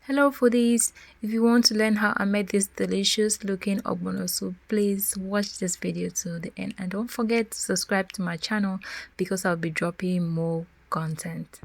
Hello foodies, if you want to learn how I made this delicious looking ogbono soup, please watch this video to the end and don't forget to subscribe to my channel because I'll be dropping more content.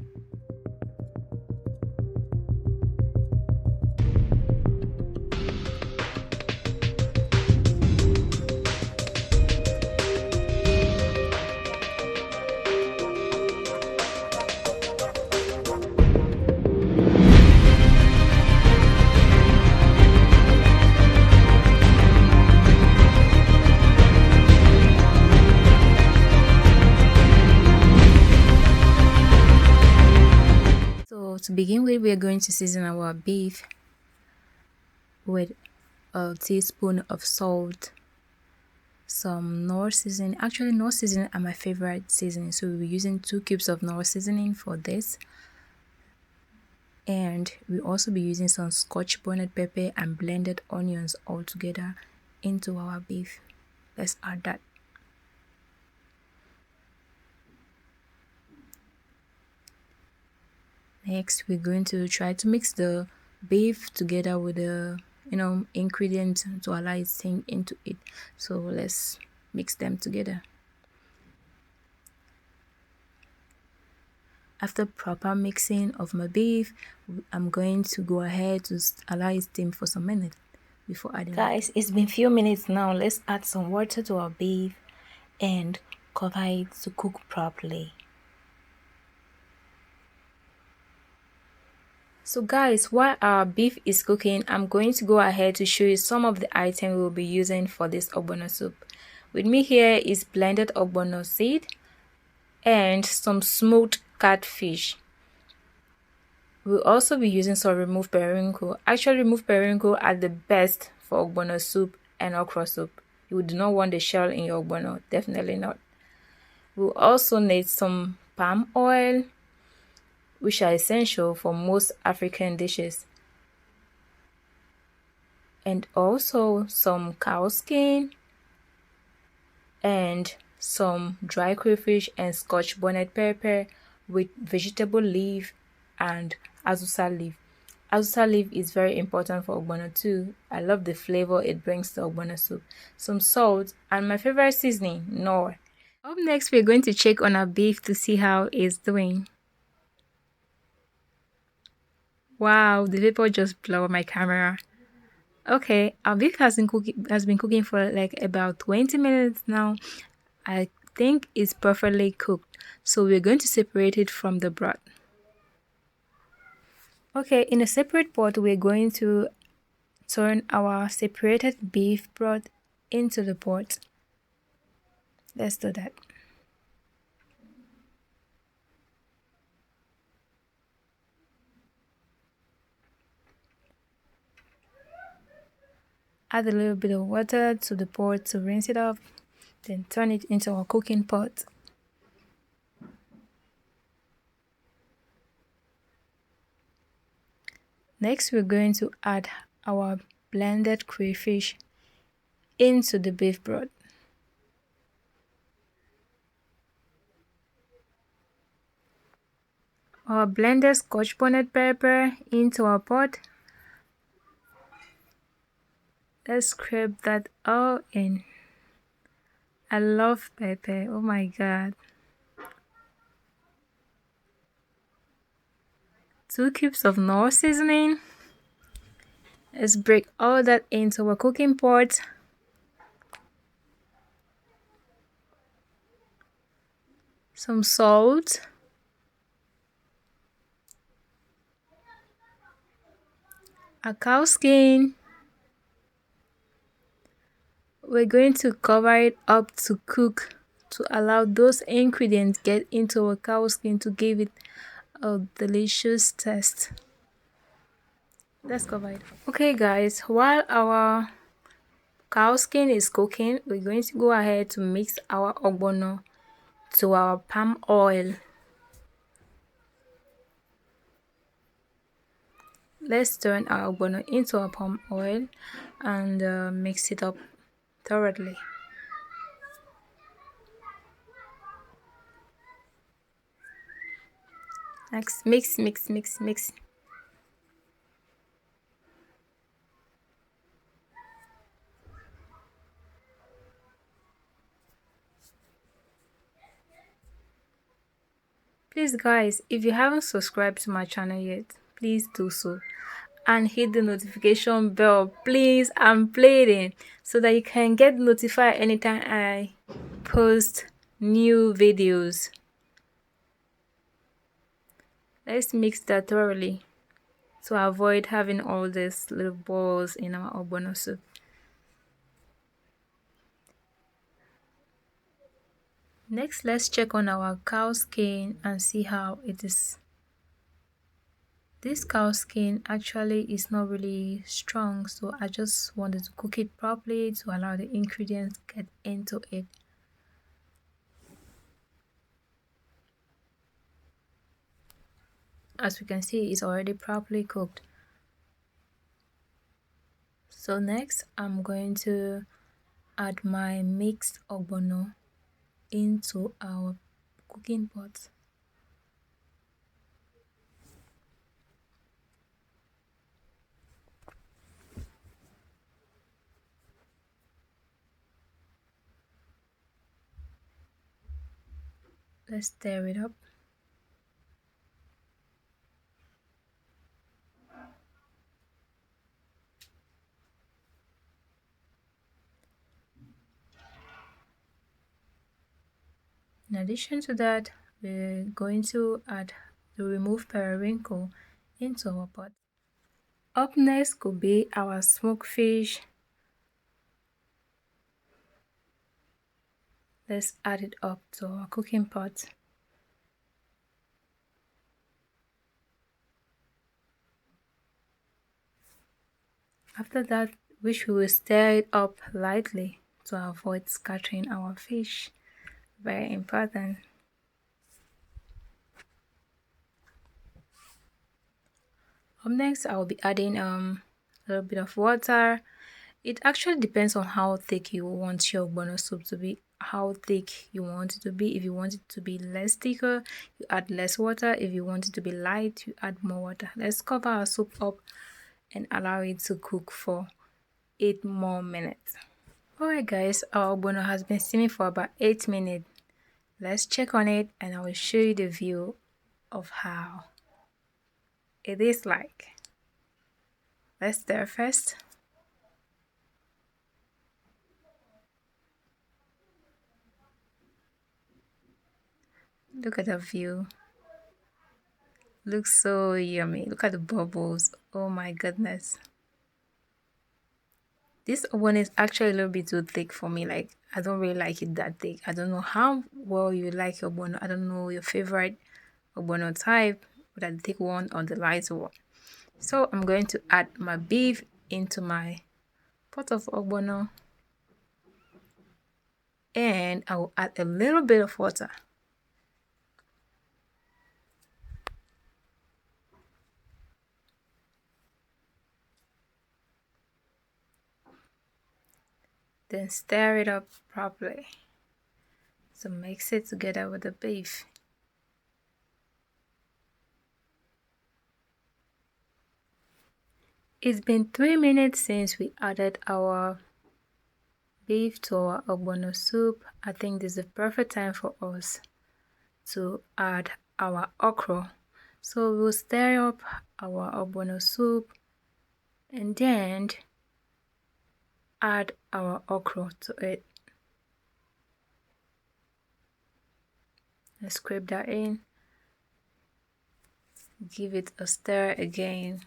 So to begin with, we are going to season our beef with a teaspoon of salt, some knoor seasoning. Actually, knoor seasoning are my favorite seasoning, so we'll be using 2 cubes of knoor seasoning for this. And we'll also be using some scotch bonnet pepper and blended onions all together into our beef. Let's add that. Next, we're going to try to mix the beef together with the ingredients to allow it sink into it. So let's mix them together. After proper mixing of my beef, I'm going to go ahead to allow it steam for some minutes before adding. Guys, it's been few minutes now. Let's add some water to our beef and cover it to cook properly. So guys, while our beef is cooking, I'm going to go ahead to show you some of the items we'll be using for this ogbono soup. With me here is blended ogbono seed and some smoked catfish. We'll also be using some removed periwinkle. Actually, removed periwinkle are the best for ogbono soup and okra soup. You do not want the shell in your ogbono, definitely not. We'll also need some palm oil, which are essential for most African dishes, and also some cow skin and some dry crayfish and scotch bonnet pepper with vegetable leaf and asusa leaf. Asusa leaf is very important for ogbono too. I love the flavor it brings to ogbono soup. Some salt and my favorite seasoning, knoor. Up next, we're going to check on our beef to see how it's doing. Wow, the vapor just blew up my camera. Okay, our beef has been cooking for like about 20 minutes now. I think it's perfectly cooked, so we're going to separate it from the broth. Okay, in a separate pot, we're going to turn our separated beef broth into the pot. Let's do that. Add a little bit of water to the pot to rinse it off, then turn it into our cooking pot. Next, we're going to add our blended crayfish into the beef broth. Our blended scotch bonnet pepper into our pot. Let's scrape that all in. I love pepper, oh my god. 2 cubes of knoor seasoning. Let's break all that into our cooking pot. Some salt. A cow skin. We're going to cover it up to cook to allow those ingredients get into our cow skin to give it a delicious taste. Let's cover it. Okay guys, while our cow skin is cooking, we're going to go ahead to mix our ogbono to our palm oil. Let's turn our ogbono into our palm oil and mix it up thoroughly. Next, mix. Please guys, if you haven't subscribed to my channel yet, please do so and hit the notification bell, please. I'm pleading, so that you can get notified anytime I post new videos. Let's mix that thoroughly to avoid having all these little balls in our ogbono soup. Next, let's check on our cow skin and see how it is. This cow skin actually is not really strong, so I just wanted to cook it properly to allow the ingredients to get into it. As we can see, it's already properly cooked. So next, I'm going to add my mixed ogbono into our cooking pot. Let's stir it up. In addition to that, we're going to add the removed periwinkle into our pot. Up next could be our smoked fish. Let's add it up to our cooking pot. After that, we will stir it up lightly to avoid scattering our fish. Very important. Up next, I will be adding a little bit of water. It actually depends on how thick you want your ogbono soup to be, how thick you want it to be. If you want it to be less thicker, you add less water. If you want it to be light, you add more water. Let's cover our soup up and allow it to cook for 8 more minutes. Alright guys, our ogbono has been steaming for about 8 minutes. Let's check on it and I will show you the view of how it is like. Let's stir first. Look at the view. Looks so yummy. Look at the bubbles. Oh my goodness. This one is actually a little bit too thick for me. Like, I don't really like it that thick. I don't know how well you like your ogbono. I don't know your favorite ogbono type, whether the thick one or the lighter one. So I'm going to add my beef into my pot of ogbono, and I will add a little bit of water. Then stir it up properly. So mix it together with the beef. It's been 3 minutes since we added our beef to our ogbono soup. I think this is the perfect time for us to add our okro. So we'll stir up our ogbono soup and then add our okro to it. Let's scrape that in. Give it a stir again.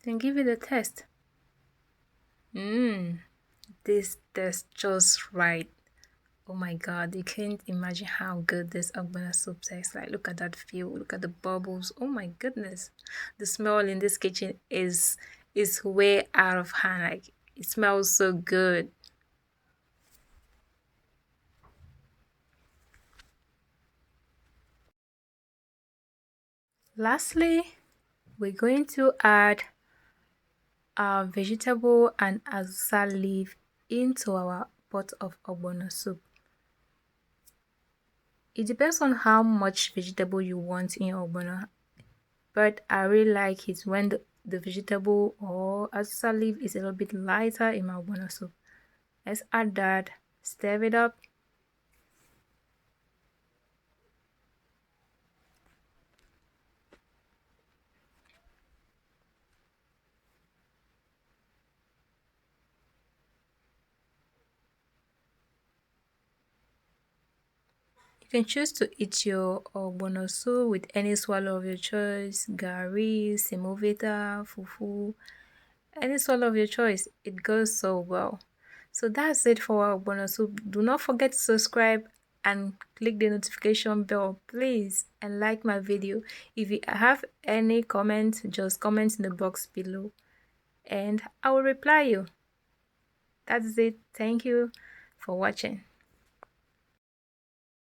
Then give it a test. This tastes just right. Oh my god, you can't imagine how good this ogbono soup tastes like. Look at that view, look at the bubbles. Oh my goodness. The smell in this kitchen is way out of hand. Like, it smells so good. Lastly, we're going to add our vegetable and asusa leaf into our pot of ogbono soup. It depends on how much vegetable you want in your ogbono, but I really like it when the vegetable or asusa leaf is a little bit lighter in my ogbono soup. Let's add that, stir it up. You can choose to eat your ogbono soup with any swallow of your choice, gari, semovita, fufu, any swallow of your choice. It goes so well. So that's it for our ogbono soup. Do not forget to subscribe and click the notification bell, please, and like my video. If you have any comments, just comment in the box below and I will reply you. That's it. Thank you for watching.